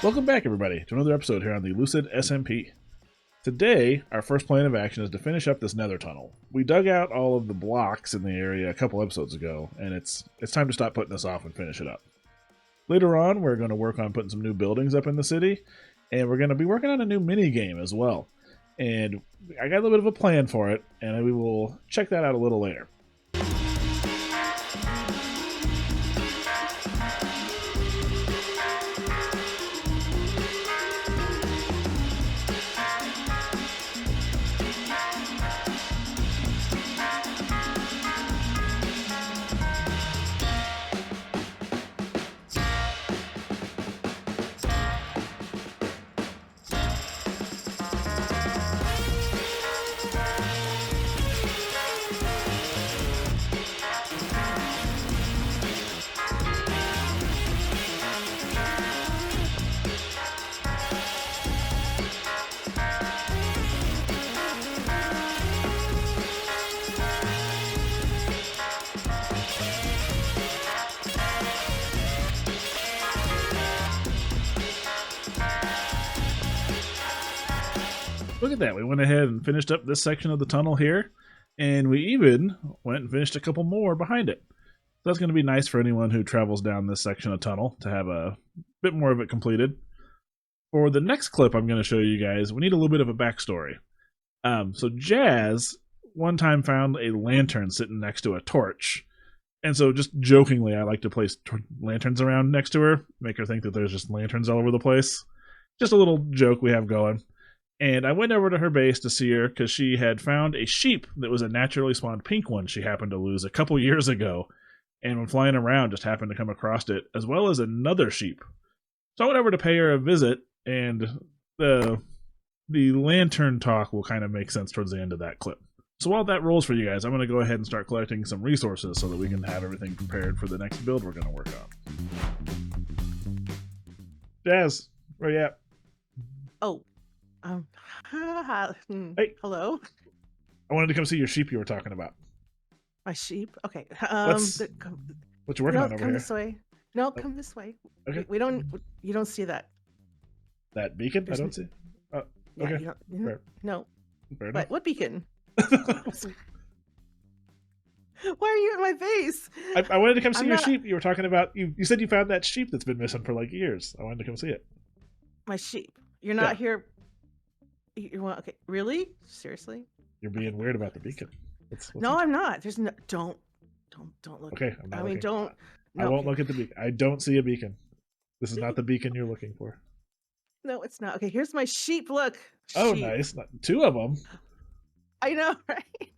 Welcome back, everybody, to another episode here on the Lucid SMP. Today, our first plan of action is to finish up this nether tunnel. We dug out all of the blocks in the area a couple episodes ago, and it's time to stop putting this off and finish it up. Later on, we're going to work on putting some new buildings up in the city, and we're going to be working on a new mini-game as well. And I got a little bit of a plan for it, and we will check that out a little later. Look at that, we went ahead and finished up this section of the tunnel here, and we even went and finished a couple more behind it. So that's going to be nice for anyone who travels down this section of tunnel to have a bit more of it completed. For the next clip I'm going to show you guys, we need a little bit of a backstory. So Jazz one time found a lantern sitting next to a torch, and so just jokingly I like to place lanterns around next to her, make her think that there's just lanterns all over the place. Just a little joke we have going. And I went over to her base to see her because she had found a sheep that was a naturally spawned pink one she happened to lose a couple years ago. And when flying around, just happened to come across it, as well as another sheep. So I went over to pay her a visit, and the lantern talk will kind of make sense towards the end of that clip. So while that rolls for you guys, I'm going to go ahead and start collecting some resources so that we can have everything prepared for the next build we're going to work on. Jazz, where you at? Oh. Hey. Hello? I wanted to come see your sheep you were talking about. My sheep? Okay. What you working on over come here? This way. No, come this way. Okay. You don't see that. That beacon? I don't see. Oh, Yeah, okay. no. Fair enough. But what beacon? Why are you in my face? I wanted to come see your sheep. You were talking about, you said you found that sheep that's been missing for like years. I wanted to come see it. My sheep. You're not here. You want? Okay. Really? Seriously? You're being weird about the beacon. No, I'm not. There's no. Don't look. Okay. I'm not looking. Don't. No, I won't look at the beacon. I don't see a beacon. This is not the beacon you're looking for. No, it's not. Okay. Here's my sheep. Look. Oh, sheep. nice. Two of them. I know, right?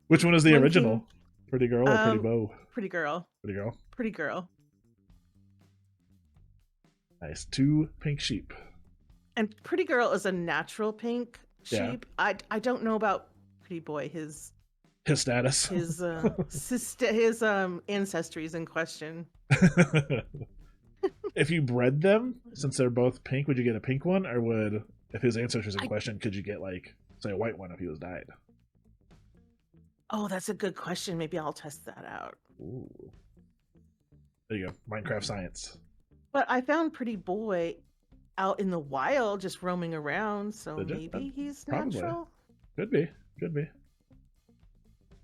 Which one is the original? Pretty girl or pretty bow? Pretty girl. Pretty girl. Pretty girl. Nice. 2 pink sheep. And Pretty Girl is a natural pink sheep. Yeah. I don't know about Pretty Boy. His status. His ancestry is in question. If you bred them, since they're both pink, would you get a pink one, or would, if his ancestry is in question, could you get like, say, a white one if he was died? Oh, that's a good question. Maybe I'll test that out. Ooh. There you go. Minecraft science. But I found Pretty Boy out in the wild, just roaming around, so maybe he's probably natural. Could be.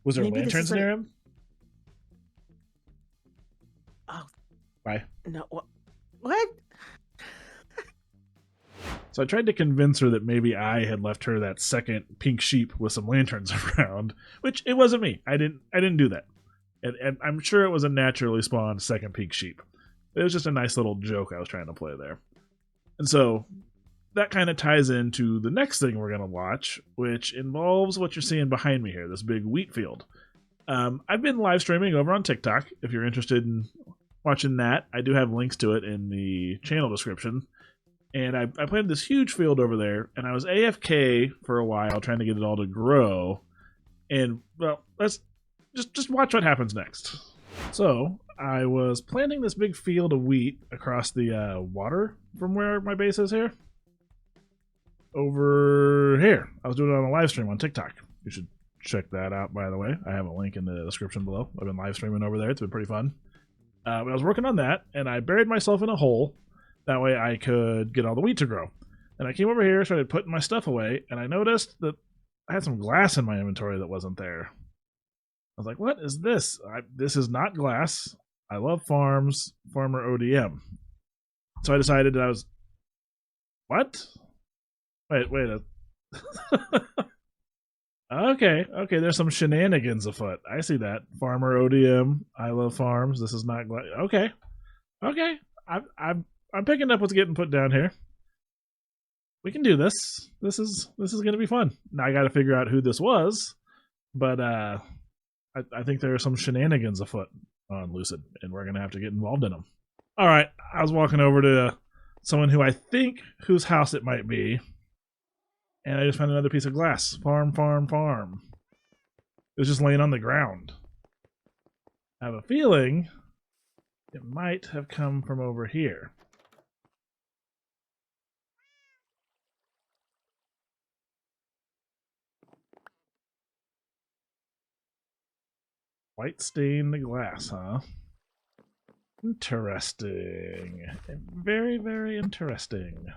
Was there lanterns near him? Oh, why? No. What? So I tried to convince her that maybe I had left her that second pink sheep with some lanterns around, which it wasn't me. I didn't do that, and I'm sure it was a naturally spawned second pink sheep. It was just a nice little joke I was trying to play there. And so that kind of ties into the next thing we're going to watch, which involves what you're seeing behind me here, this big wheat field. I've been live streaming over on TikTok. If you're interested in watching that, I do have links to it in the channel description. And I planted this huge field over there, and I was AFK for a while trying to get it all to grow. And, well, let's just watch what happens next. So I was planting this big field of wheat across the water from where my base is here. Over here. I was doing it on a live stream on TikTok. You should check that out, by the way. I have a link in the description below. I've been live streaming over there. It's been pretty fun. But I was working on that, and I buried myself in a hole That way I could get all the wheat to grow. And I came over here, started putting my stuff away, and I noticed that I had some glass in my inventory that wasn't there. I was like, what is this? This is not glass. I love farms, farmer ODM. So I decided that I was... What? Wait. Okay, there's some shenanigans afoot. I see that. Farmer ODM, I love farms. This is not glass. Okay. I'm picking up what's getting put down here. We can do this. This is gonna be fun. Now I got to figure out who this was, but I think there are some shenanigans afoot on Lucid, and we're gonna have to get involved in them. All right, I was walking over to someone who I think whose house it might be, and I just found another piece of glass. Farm. It was just laying on the ground. I have a feeling it might have come from over here. White stained glass, huh? Interesting. Very, very interesting.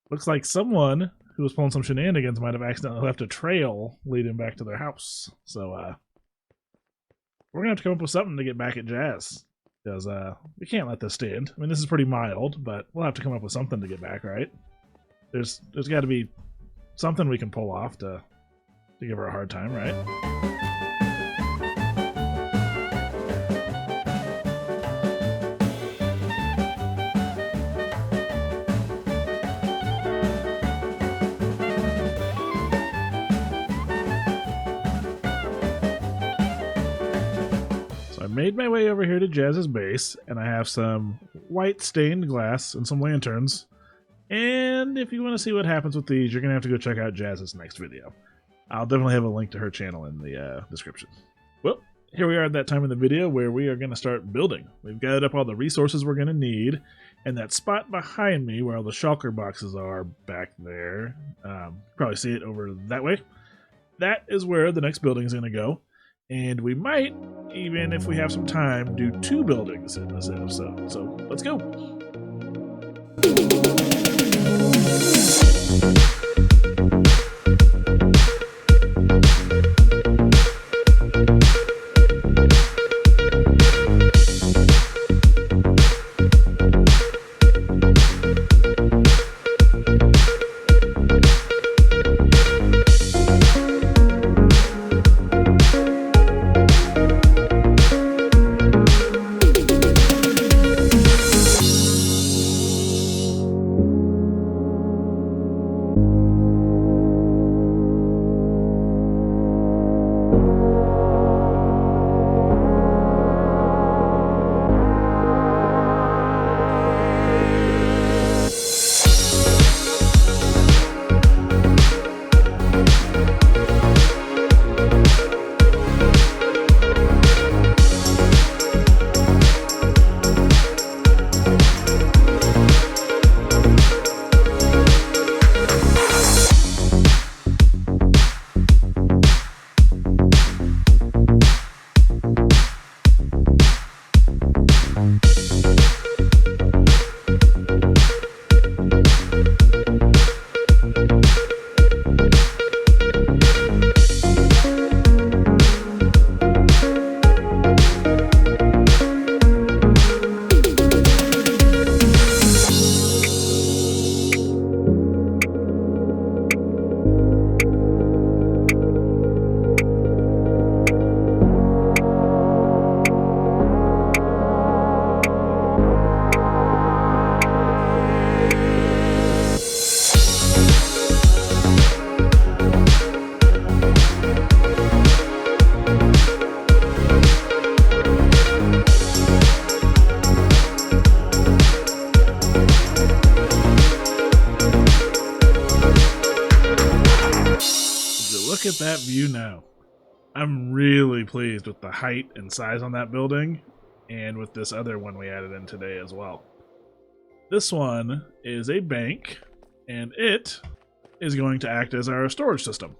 Looks like someone who was pulling some shenanigans might have accidentally left a trail leading back to their house. So, we're gonna have to come up with something to get back at Jazz. Because, we can't let this stand. I mean, this is pretty mild, but we'll have to come up with something to get back, right? There's gotta be something we can pull off to give her a hard time, right? So I made my way over here to Jazz's base, and I have some white stained glass and some lanterns. And if you want to see what happens with these, you're going to have to go check out Jazz's next video. I'll definitely have a link to her channel in the description. Well, here we are at that time in the video where we are going to start building. We've gathered up all the resources we're going to need, and that spot behind me where all the shulker boxes are back there, probably see it over that way, that is where the next building is going to go. And we might, even if we have some time, do 2 buildings in this episode. So let's go. Look at that view now. I'm really pleased with the height and size on that building, and with this other one we added in today as well. This one is a bank, and it is going to act as our storage system.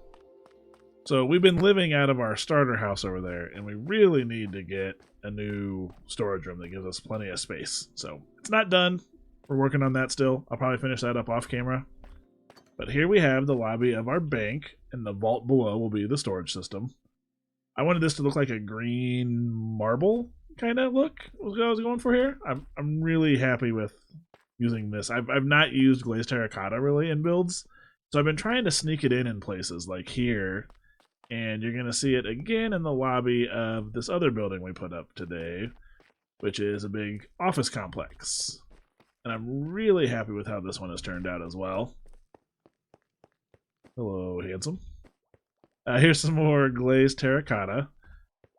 So we've been living out of our starter house over there, and we really need to get a new storage room that gives us plenty of space. So it's not done. We're working on that still. I'll probably finish that up off camera. But here we have the lobby of our bank, and the vault below will be the storage system. I wanted this to look like a green marble kind of look, was what I was going for here. I'm really happy with using this. I've not used glazed terracotta really in builds, so I've been trying to sneak it in places like here, and you're going to see it again in the lobby of this other building we put up today, which is a big office complex. And I'm really happy with how this one has turned out as well. Hello, handsome. Here's some more glazed terracotta.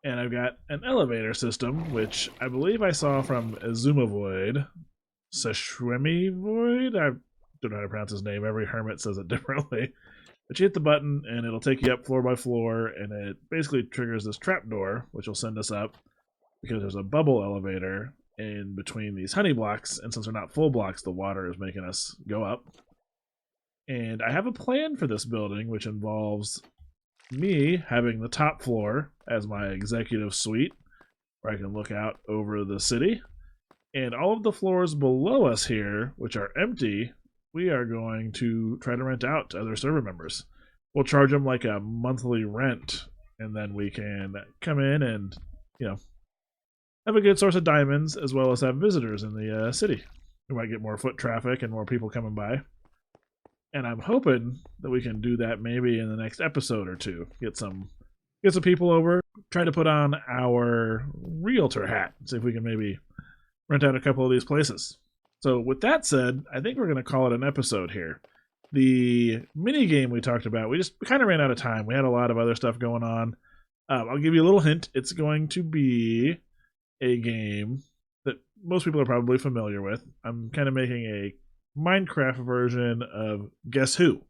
And I've got an elevator system, which I believe I saw from Azumavoid. Seshwemi I don't know how to pronounce his name. Every hermit says it differently. But you hit the button, and it'll take you up floor by floor, and it basically triggers this trapdoor, which will send us up, because there's a bubble elevator in between these honey blocks, and since they're not full blocks, the water is making us go up. And I have a plan for this building, which involves me having the top floor as my executive suite, where I can look out over the city. And all of the floors below us here, which are empty, we are going to try to rent out to other server members. We'll charge them like a monthly rent, and then we can come in and, have a good source of diamonds, as well as have visitors in the city. We might get more foot traffic and more people coming by. And I'm hoping that we can do that maybe in the next episode or two. Get some people over, try to put on our realtor hat, see if we can maybe rent out a couple of these places. So with that said, I think we're going to call it an episode here. The mini game we talked about, we kind of ran out of time. We had a lot of other stuff going on. I'll give you a little hint. It's going to be a game that most people are probably familiar with. I'm kind of making a Minecraft version of Guess Who.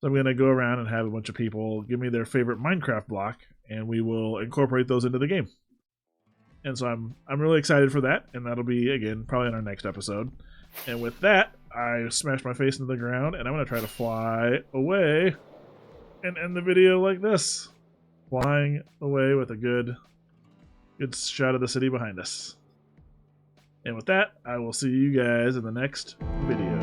So I'm going to go around and have a bunch of people give me their favorite Minecraft block, and we will incorporate those into the game. And so I'm really excited for that, and that'll be, again, probably in our next episode. And with that, I smashed my face into the ground, and I'm going to try to fly away and end the video like this. Flying away with a good shot of the city behind us. And with that, I will see you guys in the next video.